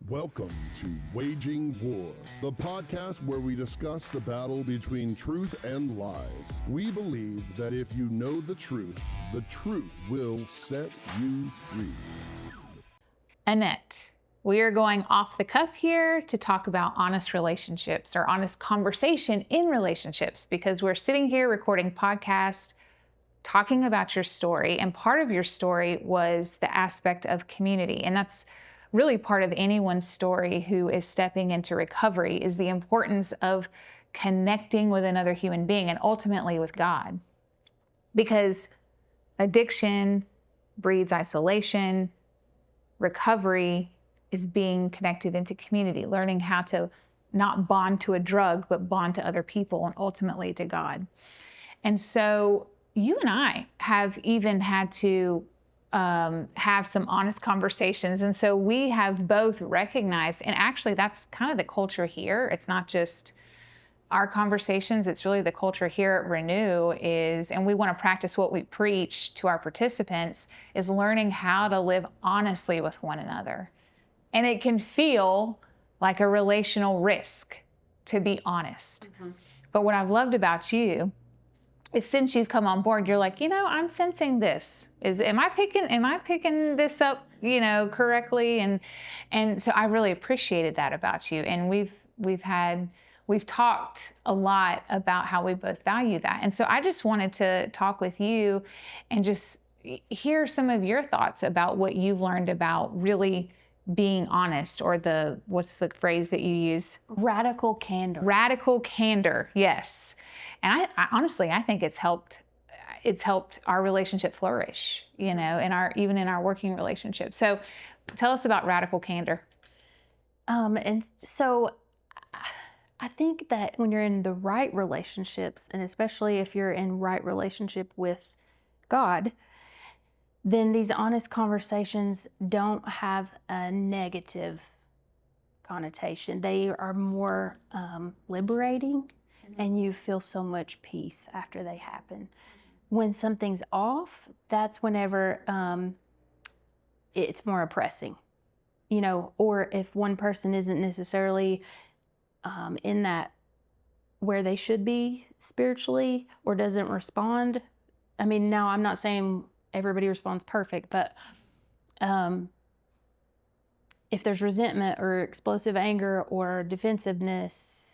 Welcome to Waging War, the podcast where we discuss the battle between truth and lies. We believe that if you know the truth will set you free. Annette, we are going off the cuff here to talk about honest relationships or honest conversation in relationships, because we're sitting here recording podcast, talking about your story. And part of your story was the aspect of community. And that's really part of anyone's story who is stepping into recovery, is the importance of connecting with another human being and ultimately with God. Because addiction breeds isolation. Recovery is being connected into community, learning how to not bond to a drug, but bond to other people and ultimately to God. And so you and I have even had to have some honest conversations. And so we have both recognized, and actually that's kind of the culture here. It's not just our conversations, it's really the culture here at Renew is, and we want to practice what we preach to our participants, is learning how to live honestly with one another. And it can feel like a relational risk to be honest. Mm-hmm. But what I've loved about you is since you've come on board, you're like, I'm sensing this. Am I picking this up, correctly? And so I really appreciated that about you. And we've talked a lot about how we both value that. And so I just wanted to talk with you and just hear some of your thoughts about what you've learned about really being honest, or what's the phrase that you use? Radical candor. Radical candor, yes. And I honestly, I think it's helped our relationship flourish, even in our working relationship. So tell us about radical candor. And so I think that when you're in the right relationships, and especially if you're in right relationship with God, then these honest conversations don't have a negative connotation. They are more liberating, and you feel so much peace after they happen. When something's off, that's whenever it's more oppressing, or if one person isn't necessarily in that where they should be spiritually, or doesn't respond. I mean, now I'm not saying everybody responds perfect, but if there's resentment or explosive anger or defensiveness,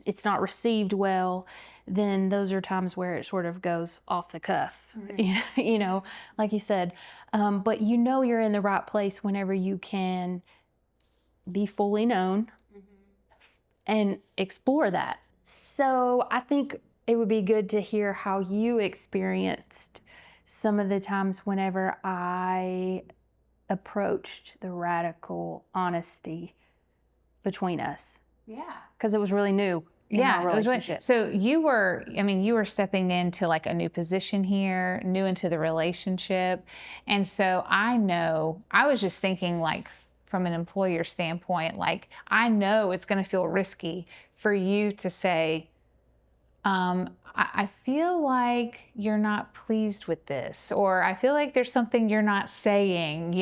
it's not received well, then those are times where it sort of goes off the cuff, mm-hmm. Like you said. But you're in the right place whenever you can be fully known, mm-hmm. and explore that. So I think it would be good to hear how you experienced some of the times whenever I approached the radical honesty between us. Yeah. Because it was really new in our relationship. So you were stepping into like a new position here, new into the relationship. And so I was just thinking like from an employer standpoint, like I know it's going to feel risky for you to say, I feel like you're not pleased with this, or I feel like there's something you're not saying,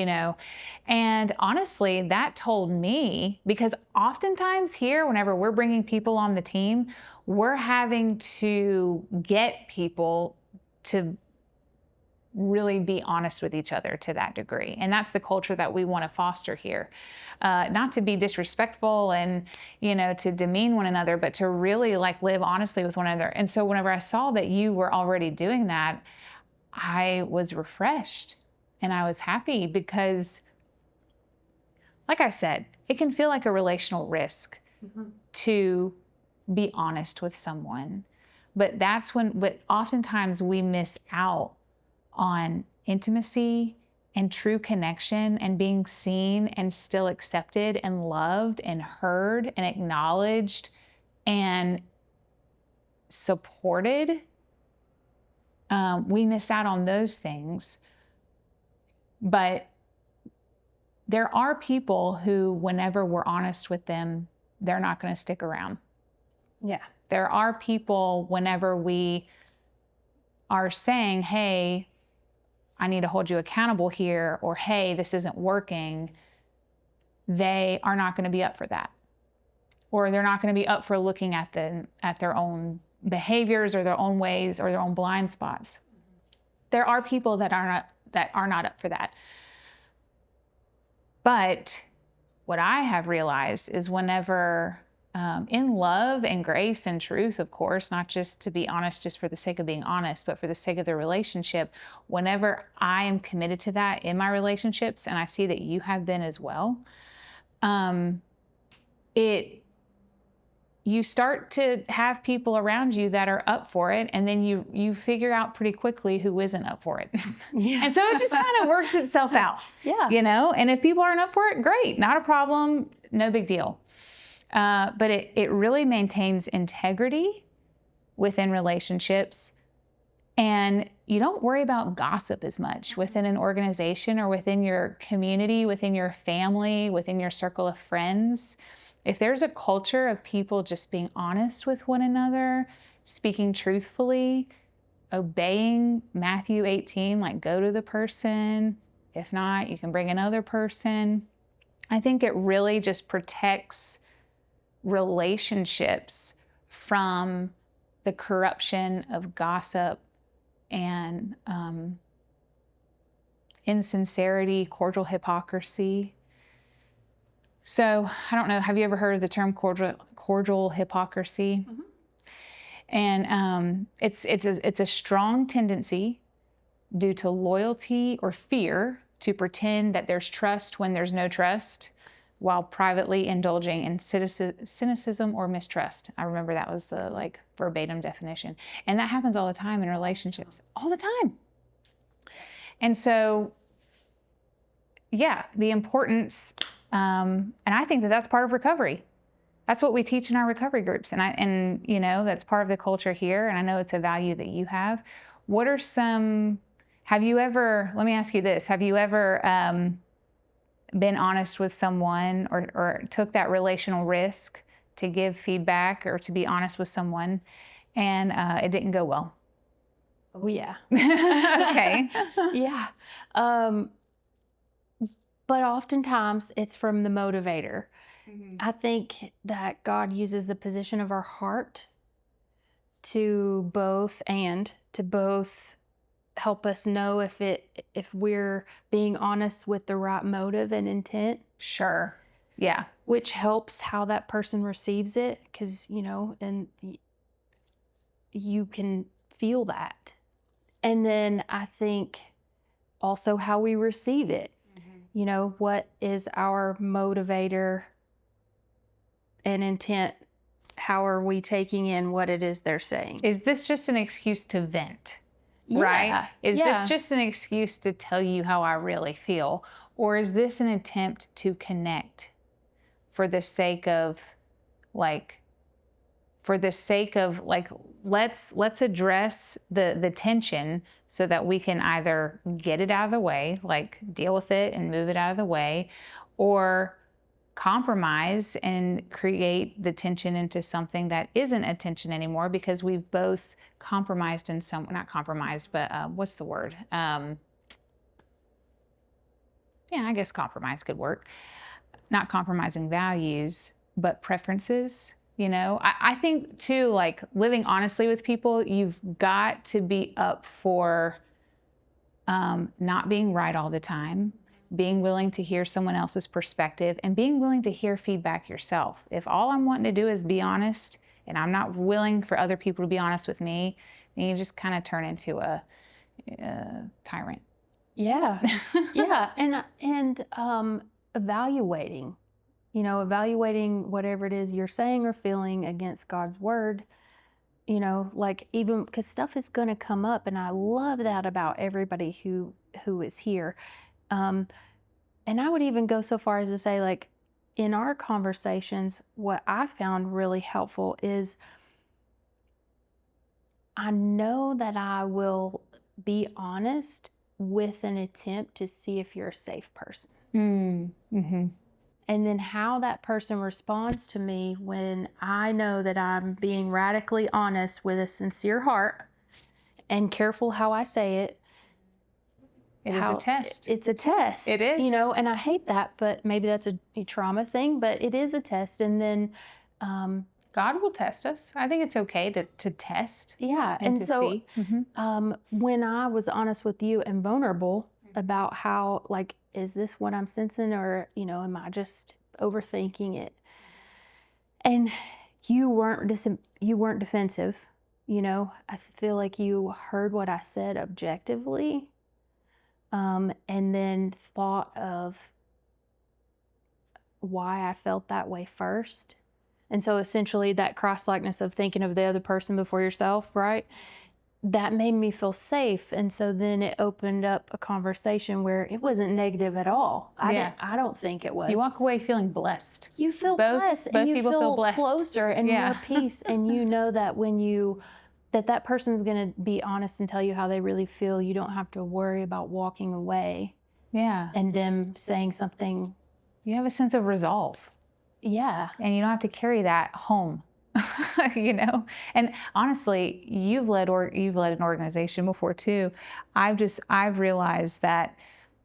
And honestly, that told me, because oftentimes here, whenever we're bringing people on the team, we're having to get people to really be honest with each other to that degree. And that's the culture that we want to foster here. Not to be disrespectful and, to demean one another, but to really like live honestly with one another. And so whenever I saw that you were already doing that, I was refreshed and I was happy, because like I said, it can feel like a relational risk, mm-hmm. to be honest with someone. But oftentimes we miss out on intimacy and true connection and being seen and still accepted and loved and heard and acknowledged and supported. We miss out on those things. But there are people who, whenever we're honest with them, they're not going to stick around. Yeah. There are people, whenever we are saying, hey, I need to hold you accountable here, or hey, this isn't working, they are not going to be up for that. Or they're not going to be up for looking at their own behaviors or their own ways or their own blind spots. There are people that are not up for that. But what I have realized is whenever, in love and grace and truth, of course, not just to be honest just for the sake of being honest, but for the sake of the relationship, whenever I am committed to that in my relationships, and I see that you have been as well, you start to have people around you that are up for it, and then you figure out pretty quickly who isn't up for it. Yeah. And so it just kind of works itself out. Yeah. You know, and if people aren't up for it, great, not a problem, no big deal. But it really maintains integrity within relationships, and you don't worry about gossip as much within an organization or within your community, within your family, within your circle of friends. If there's a culture of people just being honest with one another, speaking truthfully, obeying Matthew 18, like go to the person. If not, you can bring another person. I think it really just protects relationships from the corruption of gossip and insincerity, cordial hypocrisy. So I don't know, have you ever heard of the term cordial hypocrisy? Mm-hmm. And it's a strong tendency due to loyalty or fear to pretend that there's trust when there's no trust, while privately indulging in cynicism or mistrust. I remember that was the verbatim definition. And that happens all the time in relationships, all the time. And so, yeah, the importance, and I think that that's part of recovery. That's what we teach in our recovery groups. And you know, that's part of the culture here. And I know it's a value that you have. What are have you ever, let me ask you this, have you ever been honest with someone or took that relational risk to give feedback or to be honest with someone and it didn't go well? Oh, yeah. Okay. Yeah. But oftentimes it's from the motivator. Mm-hmm. I think that God uses the position of our heart to both help us know if we're being honest with the right motive and intent. Sure. Yeah. Which helps how that person receives it, because, you know, and you can feel that. And then I think also how we receive it. Mm-hmm. You know, what is our motivator and intent? How are we taking in what it is they're saying? Is this just an excuse to vent? Yeah. Right? Is this just an excuse to tell you how I really feel? Or is this an attempt to connect for the sake of let's address the tension so that we can either get it out of the way, like deal with it and move it out of the way, or compromise and create the tension into something that isn't a tension anymore because we've both compromised in not compromised, but what's the word? Yeah, I guess compromise could work. Not compromising values, but preferences. You know, I think too, like living honestly with people, you've got to be up for not being right all the time, being willing to hear someone else's perspective, and being willing to hear feedback yourself. If all I'm wanting to do is be honest, and I'm not willing for other people to be honest with me, then you just kind of turn into a tyrant. Yeah, yeah, and evaluating whatever it is you're saying or feeling against God's word. You know, like, even because stuff is going to come up, and I love that about everybody who is here. And I would even go so far as to say, like, in our conversations, what I found really helpful is I know that I will be honest with an attempt to see if you're a safe person. Mm-hmm. And then how that person responds to me when I know that I'm being radically honest with a sincere heart and careful how I say it, It is a test. It's a test. It is. And I hate that, but maybe that's a trauma thing, but it is a test. And then, God will test us. I think it's okay to test. yeah. And to so, see. when I was honest with you and vulnerable about how, like, is this what I'm sensing, or, am I just overthinking it? And you weren't defensive. I feel like you heard what I said objectively, and then thought of why I felt that way first. And so essentially that cross-likeness of thinking of the other person before yourself, right? That made me feel safe. And so then it opened up a conversation where it wasn't negative at all. I don't think it was. You walk away feeling blessed. You feel Both- blessed, both and you people feel blessed. closer and Yeah. more peace. And you know that when that person's going to be honest and tell you how they really feel, you don't have to worry about walking away Yeah. and them saying something. You have a sense of resolve. Yeah. And you don't have to carry that home. And honestly, you've led an organization before too. I've realized that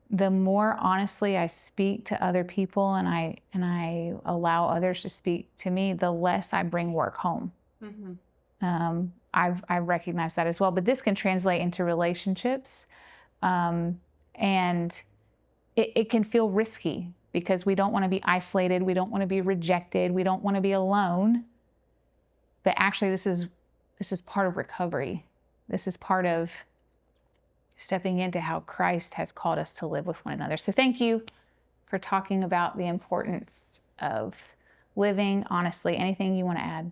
the more honestly I speak to other people and I allow others to speak to me, the less I bring work home. Mm-hmm. I've recognized that as well, but this can translate into relationships, and it can feel risky because we don't want to be isolated, we don't want to be rejected, we don't want to be alone. But actually, this is part of recovery. This is part of stepping into how Christ has called us to live with one another. So thank you for talking about the importance of living honestly. Anything you want to add?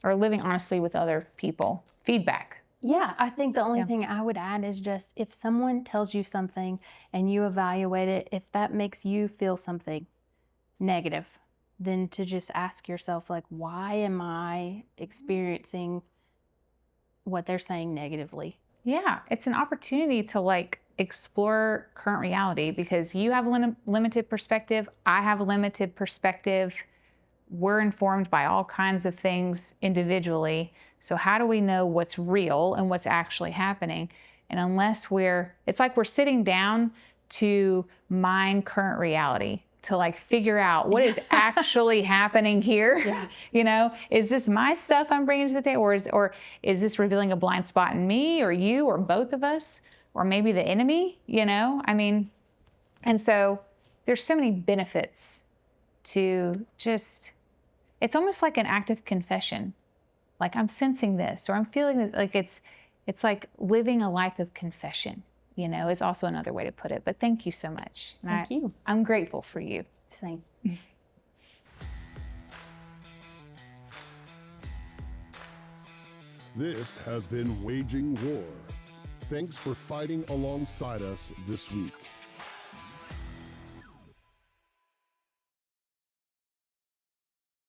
Or living honestly with other people. Feedback. Yeah, I think the only thing I would add is just if someone tells you something and you evaluate it, if that makes you feel something negative, then to just ask yourself, like, why am I experiencing what they're saying negatively? Yeah, it's an opportunity to explore current reality because you have a limited perspective. I have a limited perspective. We're informed by all kinds of things individually. So how do we know what's real and what's actually happening? And unless it's like we're sitting down to mine current reality, to figure out what is actually happening here. Yeah. Is this my stuff I'm bringing to the table, or is this revealing a blind spot in me or you or both of us, or maybe the enemy, and so there's so many benefits to just, it's almost like an act of confession. Like I'm sensing this, or I'm feeling this, it's like living a life of confession. Is also another way to put it. But thank you so much. Thank you. I'm grateful for you. Same. This has been Waging War. Thanks for fighting alongside us this week.